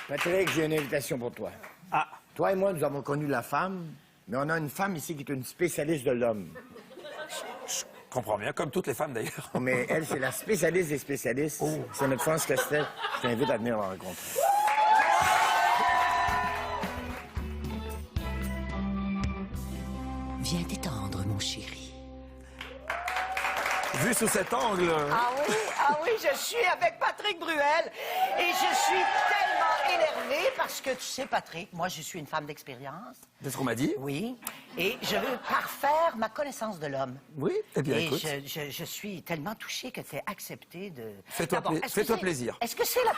Patrick, j'ai une invitation pour toi. Ah. Toi et moi, nous avons connu la femme, mais on a une femme ici qui est une spécialiste de l'homme. Je comprends bien, comme toutes les femmes d'ailleurs. Oh, mais elle, c'est la spécialiste des spécialistes. Oh. C'est notre France Castel. Je t'invite à venir la rencontrer. Viens t'étendre, mon chéri. Vu sous cet angle... Ah oui, je suis avec Patrick Bruel et je suis tellement énervée parce que, tu sais, Patrick, moi, je suis une femme d'expérience. C'est ce qu'on m'a dit. Oui, et je veux parfaire ma connaissance de l'homme. Oui, eh bien, et écoute. je suis tellement touchée que tu aies accepté de... Fais-toi plaisir. Est-ce que c'est la...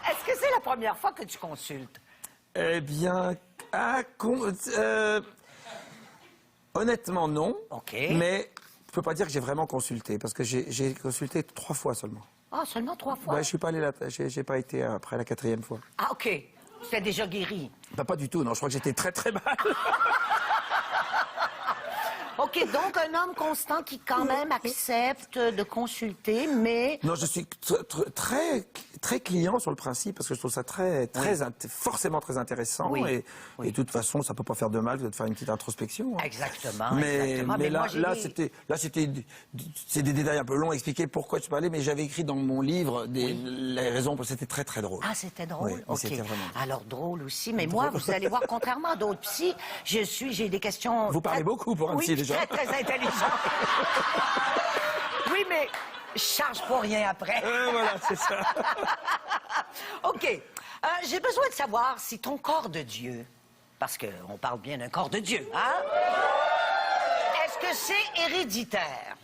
Est-ce que c'est la première fois que tu consultes? Eh bien, honnêtement, non. OK. Mais je peux pas dire que j'ai vraiment consulté, parce que j'ai consulté 3 fois seulement. Ah, seulement 3 fois? Ouais, je suis pas allé là, j'ai pas été après la 4e fois. Ah, OK. C'était déjà guéri. Bah, pas du tout, non. Je crois que j'étais très très mal. OK, donc un homme constant qui quand même accepte de consulter, mais... Non, je suis très client sur le principe, parce que je trouve ça forcément très intéressant. Oui. Et de toute façon, ça peut pas faire de mal de faire une petite introspection. Hein. Exactement. Mais moi, c'est des détails un peu longs à expliquer pourquoi je parlais, mais j'avais écrit dans mon livre les raisons, parce que c'était très très drôle. Ah, c'était drôle? Oui, OK. c'était vraiment drôle. Alors, drôle aussi, mais moi, vous allez voir, contrairement à d'autres psys, j'ai des questions... Vous parlez beaucoup pour un psy, déjà. Très, très intelligent. Oui, mais je charge pour rien après. Voilà, c'est ça. OK. J'ai besoin de savoir si ton corps de Dieu, parce qu'on parle bien d'un corps de Dieu, hein? Est-ce que c'est héréditaire?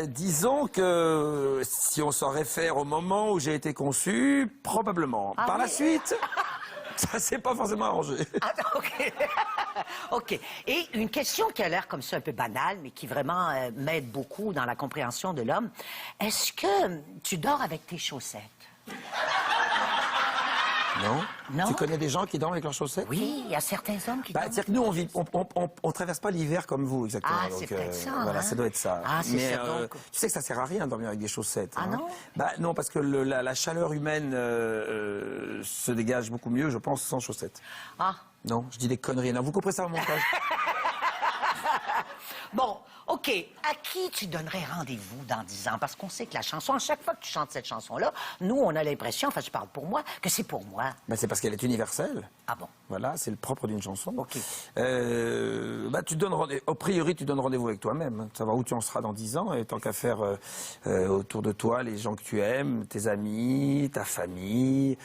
Disons que si on s'en réfère au moment où j'ai été conçu, probablement. Ah Par la oui? suite, ça s'est pas forcément arrangé. Ah, OK. OK. Et une question qui a l'air comme ça un peu banale, mais qui vraiment m'aide beaucoup dans la compréhension de l'homme. Est-ce que tu dors avec tes chaussettes? Non? Non? Tu connais des gens qui dorment avec leurs chaussettes? Oui, il y a certains hommes qui dorment. C'est-à-dire que nous, on traverse pas l'hiver comme vous, exactement. Ah, c'est peut-être ça, Voilà, hein? ça doit être ça. Ah, c'est Mais, ça, donc. tu sais que ça sert à rien de dormir avec des chaussettes. Ah, hein. non? Bah, non, parce que la chaleur humaine se dégage beaucoup mieux, je pense, sans chaussettes. Ah. Non, je dis des conneries. Non, vous comprenez ça au montage? Bon, OK. À qui tu donnerais rendez-vous dans 10 ans? Parce qu'on sait que la chanson, à chaque fois que tu chantes cette chanson-là, nous, on a l'impression, enfin, je parle pour moi, que c'est pour moi. Ben, c'est parce qu'elle est universelle. Ah bon? Voilà, c'est le propre d'une chanson. OK. Tu donnes a priori, tu donnes rendez-vous avec toi-même. Hein, savoir où tu en seras dans 10 ans, et tant qu'à faire autour de toi les gens que tu aimes, tes amis, ta famille.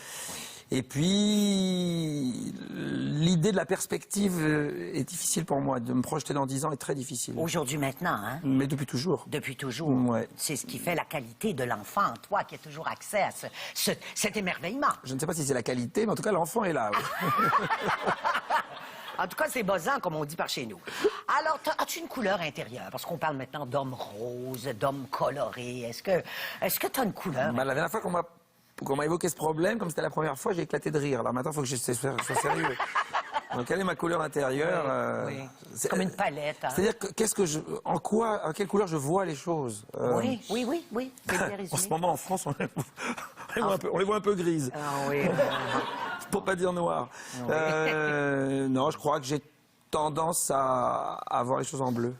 Et puis, l'idée de la perspective est difficile pour moi. De me projeter dans 10 ans est très difficile. Aujourd'hui, maintenant, hein? Mais depuis toujours. Depuis toujours. Ouais. C'est ce qui fait la qualité de l'enfant en toi, qui a toujours accès à cet émerveillement. Je ne sais pas si c'est la qualité, mais en tout cas, l'enfant est là. Oui. En tout cas, c'est buzzant, comme on dit par chez nous. Alors, as-tu une couleur intérieure? Parce qu'on parle maintenant d'hommes roses, d'hommes colorés. Est-ce que tu as une couleur? La dernière fois qu'on m'a évoqué ce problème, comme c'était la première fois, j'ai éclaté de rire. Alors maintenant, il faut que je sois sérieux. Donc, quelle est ma couleur intérieure? Oui. C'est comme une palette. Hein? C'est-à-dire, en quelle couleur je vois les choses? Oui. C'est bien résumé. En ce moment, en France, on les voit un peu grises. Ah oui. Pour pas dire noir. Non, je crois que j'ai tendance à voir les choses en bleu.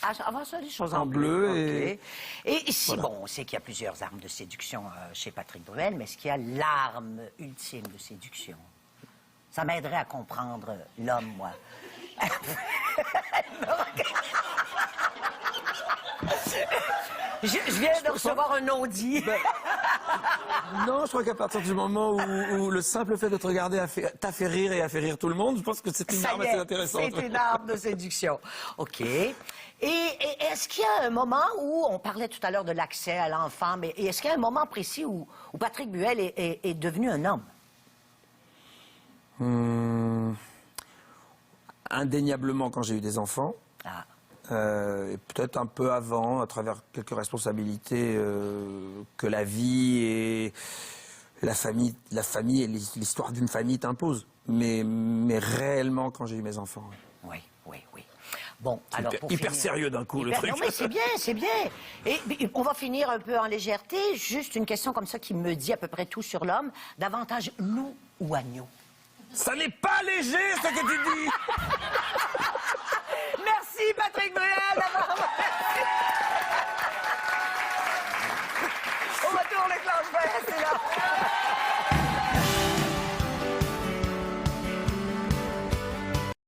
Ah, avant ça, les choses En bleu. Okay. Et si, voilà. Bon, on sait qu'il y a plusieurs armes de séduction chez Patrick Bruel, mais est-ce qu'il y a l'arme ultime de séduction? Ça m'aiderait à comprendre l'homme, moi. Je viens de recevoir un non-dit. Non, je crois qu'à partir du moment où le simple fait de te regarder t'a fait rire et a fait rire tout le monde, je pense que c'est une arme assez intéressante. C'est une arme de séduction. OK. Et est-ce qu'il y a un moment où, on parlait tout à l'heure de l'accès à l'enfant, mais est-ce qu'il y a un moment précis où Patrick Bruel est devenu un homme? Indéniablement quand j'ai eu des enfants. Ah. Et peut-être un peu avant, à travers quelques responsabilités que la vie et la famille et l'histoire d'une famille t'imposent. Mais réellement quand j'ai eu mes enfants. Oui. Bon, alors pour Hyper finir- sérieux d'un coup, le Hyper- truc. Non, mais c'est bien, c'est bien. Et on va finir un peu en légèreté. Juste une question comme ça qui me dit à peu près tout sur l'homme. Davantage loup ou agneau? Ça n'est pas léger, ce que tu dis. Merci, Patrick Bruel, d'avoir